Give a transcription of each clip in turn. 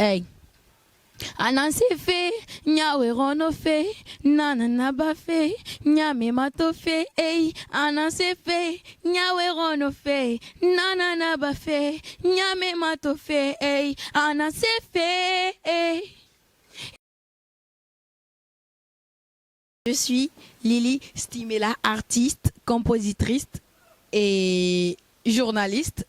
Hey. Anansi fe, nyawe rono fe, nanana ba fe, nyame mato fe, hey. Anansi fe, nyawe rono fe, nanana ba fe, nyame mato fe, hey. Anansi fe, hey. Je suis Lily Stimela, artiste, compositrice et journaliste.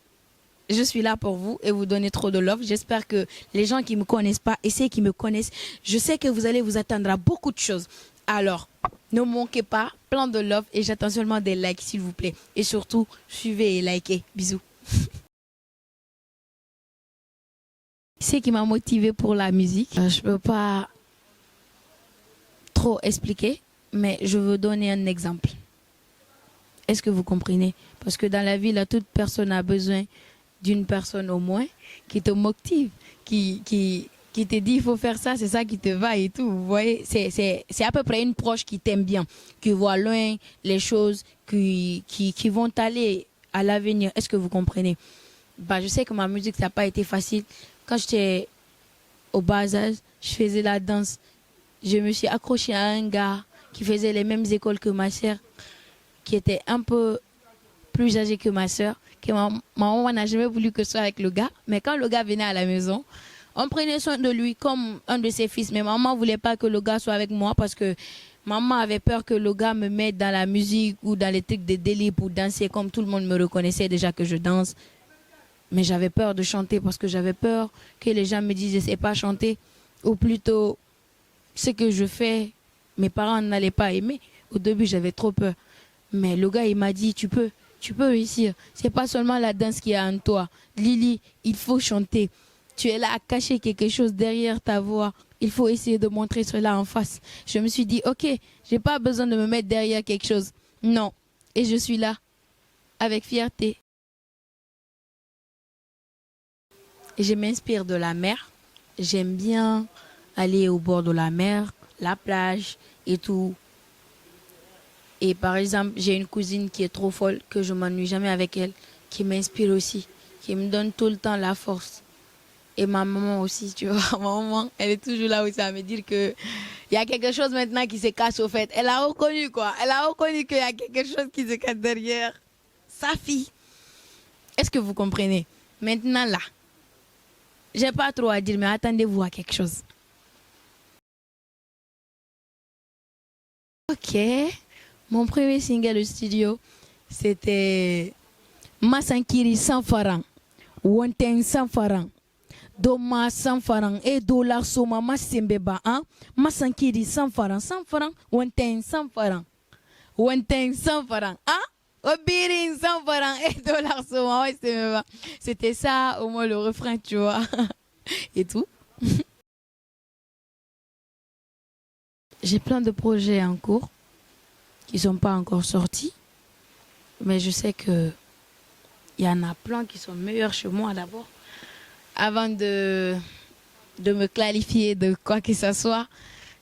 Je suis là pour vous et vous donner trop de love. J'espère que les gens qui ne me connaissent pas et ceux qui me connaissent, je sais que vous allez vous attendre à beaucoup de choses. Alors, ne manquez pas, plein de love et j'attends seulement des likes s'il vous plaît. Et surtout, suivez et likez. Bisous. Ce qui m'a motivé pour la musique, je ne peux pas trop expliquer, mais je veux donner un exemple. Est-ce que vous comprenez? Parce que dans la vie, là, toute personne a besoin d'une personne au moins qui te motive, qui te dit il faut faire ça, c'est ça qui te va et tout. Vous voyez, c'est à peu près une proche qui t'aime bien, qui voit loin les choses qui vont aller à l'avenir. Est-ce que vous comprenez? Bah, je sais que ma musique, ça n'a pas été facile. Quand j'étais au bas âge, je faisais la danse. Je me suis accrochée à un gars qui faisait les mêmes écoles que ma sœur, qui était un peu plus âgé que ma sœur, que ma maman n'a jamais voulu que ce soit avec le gars. Mais quand le gars venait à la maison, on prenait soin de lui comme un de ses fils. Mais maman ne voulait pas que le gars soit avec moi parce que maman avait peur que le gars me mette dans la musique ou dans les trucs de délire pour danser comme tout le monde me reconnaissait déjà que je danse. Mais j'avais peur de chanter parce que j'avais peur que les gens me disent je ne sais pas chanter. Ou plutôt, ce que je fais, mes parents n'allaient pas aimer. Au début, j'avais trop peur. Mais le gars, il m'a dit, tu peux réussir. C'est pas seulement la danse qui est en toi. Lily, il faut chanter. Tu es là à cacher quelque chose derrière ta voix. Il faut essayer de montrer cela en face. Je me suis dit, ok, j'ai pas besoin de me mettre derrière quelque chose. Non. Et je suis là, avec fierté. Et je m'inspire de la mer. J'aime bien aller au bord de la mer, la plage et tout. Et par exemple, j'ai une cousine qui est trop folle, que je m'ennuie jamais avec elle, qui m'inspire aussi, qui me donne tout le temps la force. Et ma maman aussi, tu vois, ma maman, elle est toujours là aussi à me dire que il y a quelque chose maintenant qui se cache au fait. Elle a reconnu quoi, elle a reconnu qu'il y a quelque chose qui se cache derrière sa fille. Est-ce que vous comprenez? Maintenant là, j'ai pas trop à dire, mais attendez-vous à quelque chose. Ok. Mon premier single de studio, c'était Masankiri 100 francs, Wonten 100 francs, Doma 100 francs, et dollar soma Masembeba, hein? Masankiri 100 francs, Wonten 100 francs, Wonten 100 francs, hein? Obirin 100 francs, et dollar soma Masembeba. C'était ça, au moins le refrain, tu vois, et tout. J'ai plein de projets en cours qui ne sont pas encore sortis. Mais je sais qu'il y en a plein qui sont meilleurs chez moi d'abord. Avant de me qualifier de quoi que ce soit,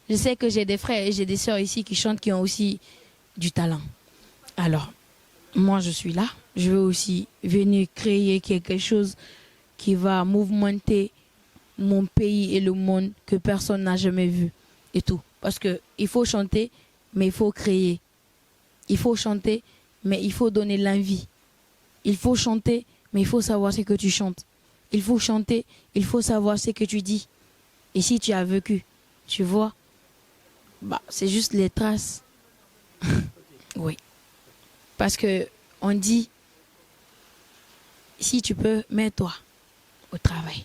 je sais que j'ai des frères et j'ai des sœurs ici qui chantent, qui ont aussi du talent. Alors, moi je suis là. Je veux aussi venir créer quelque chose qui va mouvementer mon pays et le monde que personne n'a jamais vu et tout. Parce qu'il faut chanter, mais il faut créer. Il faut chanter, mais il faut donner l'envie. Il faut chanter, mais il faut savoir ce que tu chantes. Il faut chanter, il faut savoir ce que tu dis. Et si tu as vécu, tu vois, bah, c'est juste les traces. Oui. Parce que on dit, si tu peux, mets-toi au travail.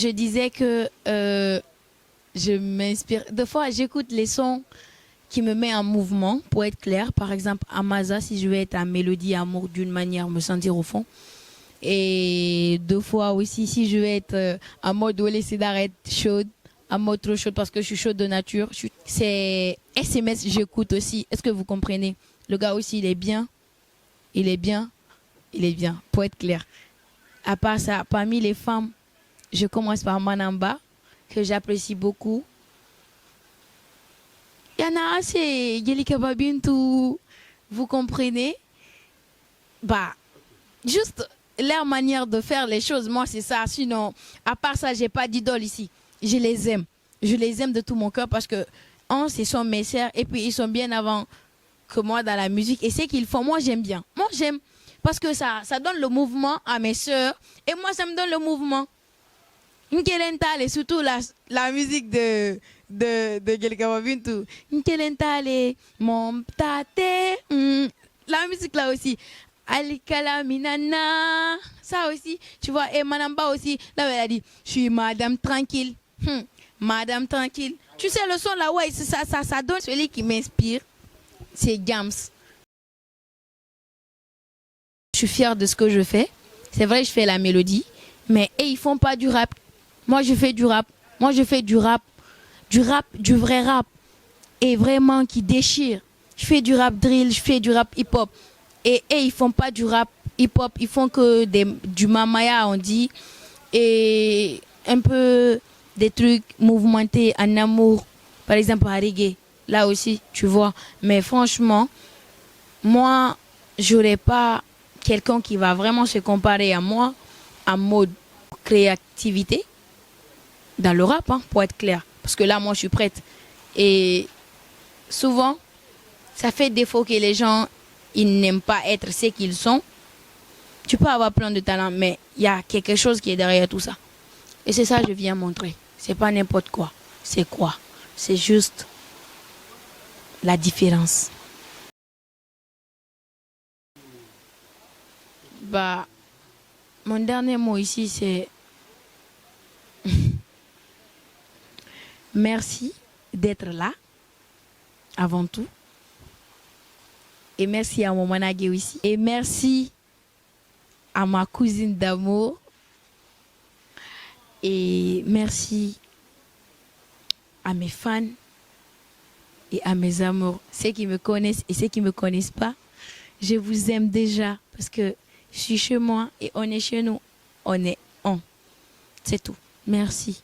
Je disais que je m'inspire. Des fois, j'écoute les sons qui me mettent en mouvement, pour être clair. Par exemple, Amaza, si je veux être en mélodie, amour d'une manière, me sentir au fond. Et deux fois aussi, si je veux être en mode Olé Sédarette chaude, en mode trop chaude parce que je suis chaude de nature. C'est SMS, j'écoute aussi. Est-ce que vous comprenez? Le gars aussi, il est bien. Il est bien. Il est bien, pour être clair. À part ça, parmi les femmes, je commence par Manamba, que j'apprécie beaucoup. Il y en a assez, Yelika Babintou, vous comprenez? Bah, juste leur manière de faire les choses, moi, c'est ça. Sinon, à part ça, j'ai pas d'idole ici. Je les aime. Je les aime de tout mon cœur parce que, ce sont mes sœurs et puis ils sont bien avant que moi dans la musique. Et ce qu'ils font, moi, j'aime bien. Moi, j'aime parce que ça donne le mouvement à mes sœurs et moi, ça me donne le mouvement. Nkelentale, et surtout la musique de quelqu'un Bintou. Nkelentale, mon tate. La musique là aussi. Alikala Minana. Ça aussi, tu vois. Et Manamba aussi. Là, elle a dit, je suis madame tranquille. Madame tranquille. Tu sais, le son là, ouais, ça donne. Celui qui m'inspire, c'est Gams. Je suis fière de ce que je fais. C'est vrai, je fais la mélodie. Mais ils font pas du rap. Moi, je fais du rap. Moi, je fais du rap. Du vrai rap. Et vraiment qui déchire. Je fais du rap drill, je fais du rap hip-hop. Et ils font pas du rap hip-hop. Ils font que du mamaya, on dit. Et un peu des trucs mouvementés en amour. Par exemple, à reggae. Là aussi, tu vois. Mais franchement, moi, j'aurais pas quelqu'un qui va vraiment se comparer à moi en mode créativité dans le rap, hein, pour être clair. Parce que là, moi, je suis prête. Et souvent, ça fait défaut que les gens, ils n'aiment pas être ce qu'ils sont. Tu peux avoir plein de talents, mais il y a quelque chose qui est derrière tout ça. Et c'est ça que je viens montrer. C'est pas n'importe quoi. C'est quoi? C'est juste la différence. Bah, mon dernier mot ici, c'est merci d'être là, avant tout. Et merci à mon manager aussi. Et merci à ma cousine d'amour. Et merci à mes fans et à mes amours. Ceux qui me connaissent et ceux qui ne me connaissent pas, je vous aime déjà parce que je suis chez moi et on est chez nous. On est on. C'est tout. Merci.